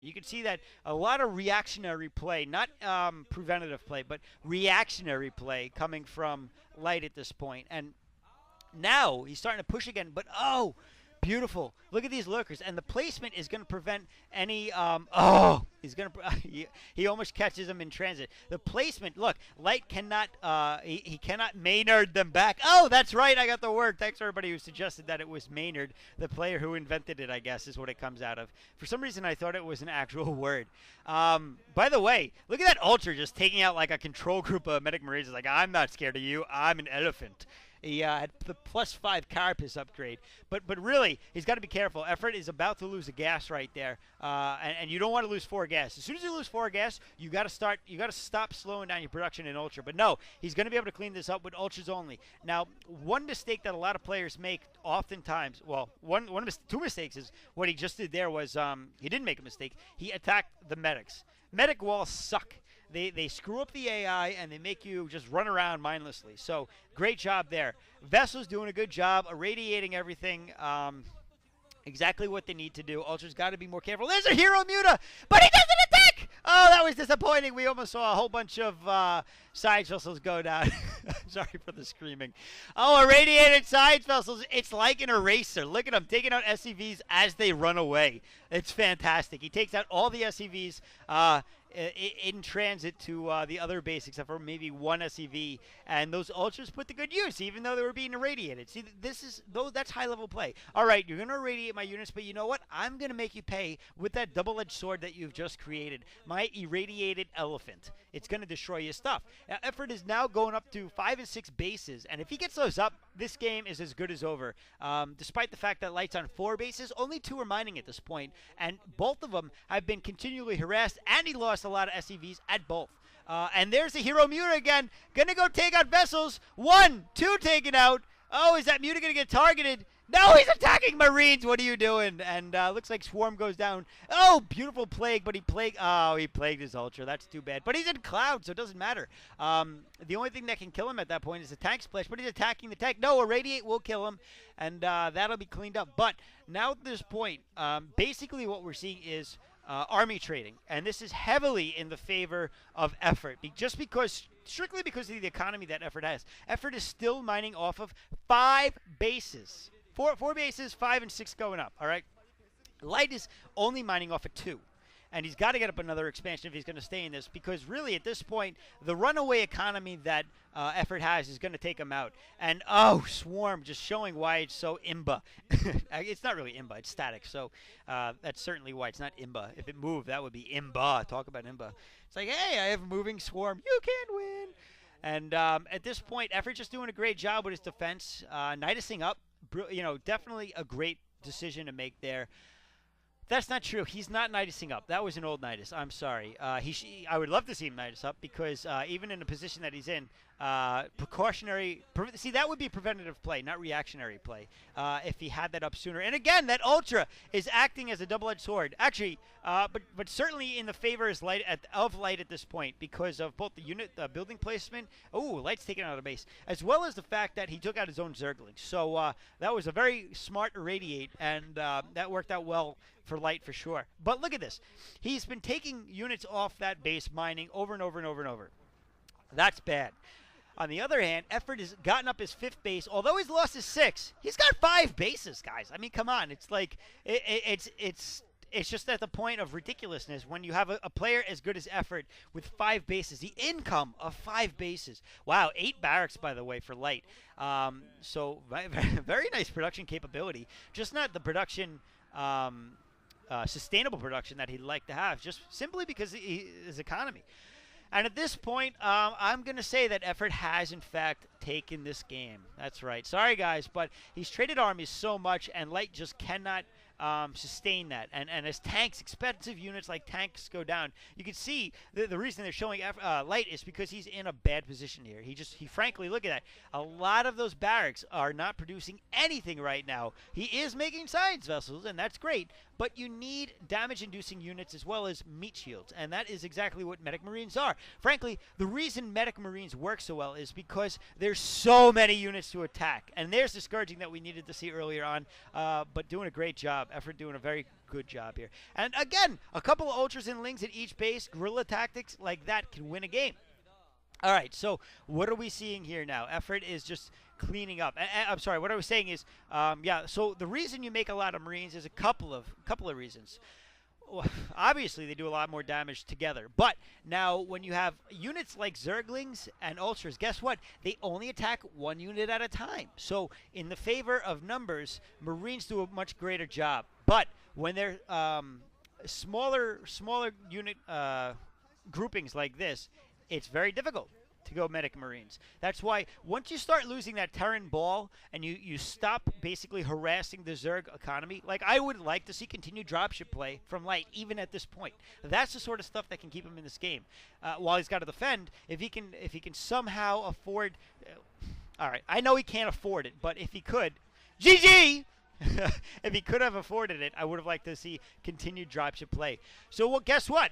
You can see that a lot of reactionary play, not preventative play, but reactionary play coming from Light at this point. And now he's starting to push again, but oh, beautiful. Look at these lurkers. And the placement is going to prevent any, he's going to, he almost catches them in transit. The placement, look, Light cannot, he cannot Maynard them back. Oh, that's right, I got the word. Thanks for everybody who suggested that it was Maynard, the player who invented it, I guess, is what it comes out of. For some reason, I thought it was an actual word. By the way, look at that Ultra just taking out like a control group of Medic Marines. It's like, I'm not scared of you, I'm an elephant. He had the +5 carapace upgrade, but really he's got to be careful. Effort is about to lose a gas right there, and you don't want to lose 4 gas. As soon as you lose 4 gas, you got to start. You got to stop slowing down your production in Ultra. But no, he's going to be able to clean this up with Ultras only. Now, one mistake that a lot of players make, oftentimes, well, two mistakes is what he just did there was he didn't make a mistake. He attacked the medics. Medic walls suck. They screw up the AI and they make you just run around mindlessly. So great job there. Vessel's doing a good job irradiating everything. Exactly what they need to do. Ultra's got to be more careful. There's a hero Muta, but he doesn't attack. Oh, that was disappointing. We almost saw a whole bunch of side vessels go down. Sorry for the screaming. Oh, irradiated side vessels. It's like an eraser. Look at him taking out SCVs as they run away. It's fantastic. He takes out all the SCVs in transit to the other base, except for maybe one SCV, and those Ultras put to good use, even though they were being irradiated. See, that's high-level play. All right, you're going to irradiate my units, but you know what? I'm going to make you pay with that double-edged sword that you've just created, my irradiated elephant. It's going to destroy your stuff. Now, Effort is now going up to 5 and 6 bases, and if he gets those up, this game is as good as over. Despite the fact that Light's on 4 bases, only 2 are mining at this point, and both of them have been continually harassed, and he lost a lot of SCVs at both. And there's the hero Muta again. Gonna go take out vessels. 1, 2 taken out. Oh, is that Muta gonna get targeted? No, he's attacking Marines. What are you doing? And looks like Swarm goes down. Oh, beautiful plague, but he plagued his Ultra. That's too bad. But he's in Cloud, so it doesn't matter. The only thing that can kill him at that point is a tank splash, but he's attacking the tank. No, Irradiate will kill him, and that'll be cleaned up. But now at this point, basically what we're seeing is army trading, and this is heavily in the favor of Effort, strictly because of the economy that Effort has. Effort is still mining off of 5 bases. 4 bases, 5 and 6 going up, all right? Light is only mining off of 2. And he's got to get up another expansion if he's going to stay in this, because really at this point, the runaway economy that Effort has is going to take him out. And, oh, Swarm just showing why it's so imba. It's not really imba, it's static. So that's certainly why it's not imba. If it moved, that would be imba. Talk about imba. It's like, hey, I have a moving Swarm. You can't win. And at this point, Effort just doing a great job with his defense. Nidusing up, definitely a great decision to make there. That's not true. He's not Nidusing up. That was an old Nidus. I'm sorry. I would love to see him Nidus up, because even in the position that he's in, precautionary. See, that would be preventative play, not reactionary play, if he had that up sooner. And again, that Ultra is acting as a double-edged sword. Actually, but certainly in the favor of Light at this point, because of both the unit, building placement. Oh, Light's taken out of base, as well as the fact that he took out his own Zergling. So that was a very smart irradiate, and that worked out well for Light for sure. But look at this. He's been taking units off that base, mining over and over and over and over. That's bad. On the other hand, Effort has gotten up his 5th base. Although he's lost his 6, he's got 5 bases, guys. I mean, come on. It's like, it's just at the point of ridiculousness when you have a player as good as Effort with 5 bases. The income of 5 bases. Wow, 8 barracks, by the way, for Light. So very nice production capability. Just not the production, sustainable production that he'd like to have, just simply because of his economy. And at this point, I'm going to say that Effort has, in fact, taken this game. That's right. Sorry, guys, but he's traded armies so much, and Light just cannot sustain that. And as tanks, expensive units like tanks go down, you can see the reason they're showing Light is because he's in a bad position here. He frankly, look at that. A lot of those barracks are not producing anything right now. He is making science vessels, and that's great, but you need damage-inducing units as well as meat shields, and that is exactly what Medic Marines are. Frankly, the reason Medic Marines work so well is because there's so many units to attack, and there's the scourging that we needed to see earlier on, but doing a great job. Effort doing a very good job here. And again, a couple of ultras and lings at each base, guerrilla tactics like that can win a game. All right, so what are we seeing here now? Effort is just cleaning up. I'm sorry, what I was saying is, yeah, so the reason you make a lot of Marines is a couple of reasons. Obviously, they do a lot more damage together. But now, when you have units like Zerglings and Ultras, guess what? They only attack one unit at a time. So, in the favor of numbers, Marines do a much greater job. But when they're smaller unit groupings like this, it's very difficult to go medic Marines. That's why once you start losing that Terran ball and you stop basically harassing the Zerg economy, like I would like to see continued dropship play from Light even at this point. That's the sort of stuff that can keep him in this game. While he's got to defend, if he can somehow afford, all right, I know he can't afford it, but if he could, GG. If he could have afforded it, I would have liked to see continued dropship play. So, well, guess what?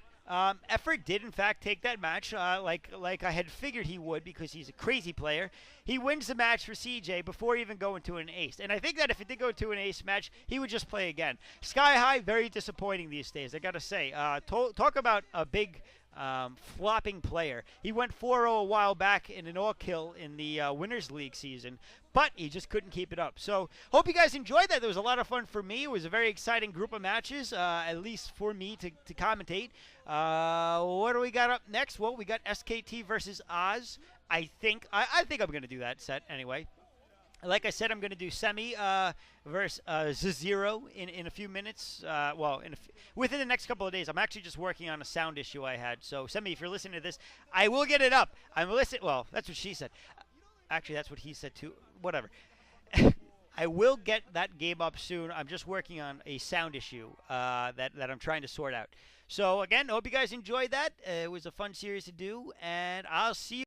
Effort did, in fact, take that match like I had figured he would because he's a crazy player. He wins the match for CJ before even going to an ace. And I think that if it did go to an ace match, he would just play again. Sky High, very disappointing these days, I got to say. Talk about a big flopping player. He went 4-0 a while back in an all-kill in the Winners League season, but he just couldn't keep it up. So, hope you guys enjoyed that. There was a lot of fun for me. It was a very exciting group of matches, at least for me to commentate. What do we got up next? Well, we got SKT versus Oz. I think I'm going to do that set anyway. Like I said, I'm going to do Semi versus Zero in a few minutes. Well, within the next couple of days. I'm actually just working on a sound issue I had. So, Semi, if you're listening to this, I will get it up. I'm listening. Well, that's what she said. Actually, that's what he said too. Whatever. I will get that game up soon. I'm just working on a sound issue that I'm trying to sort out. So, again, hope you guys enjoyed that. It was a fun series to do, and I'll see you.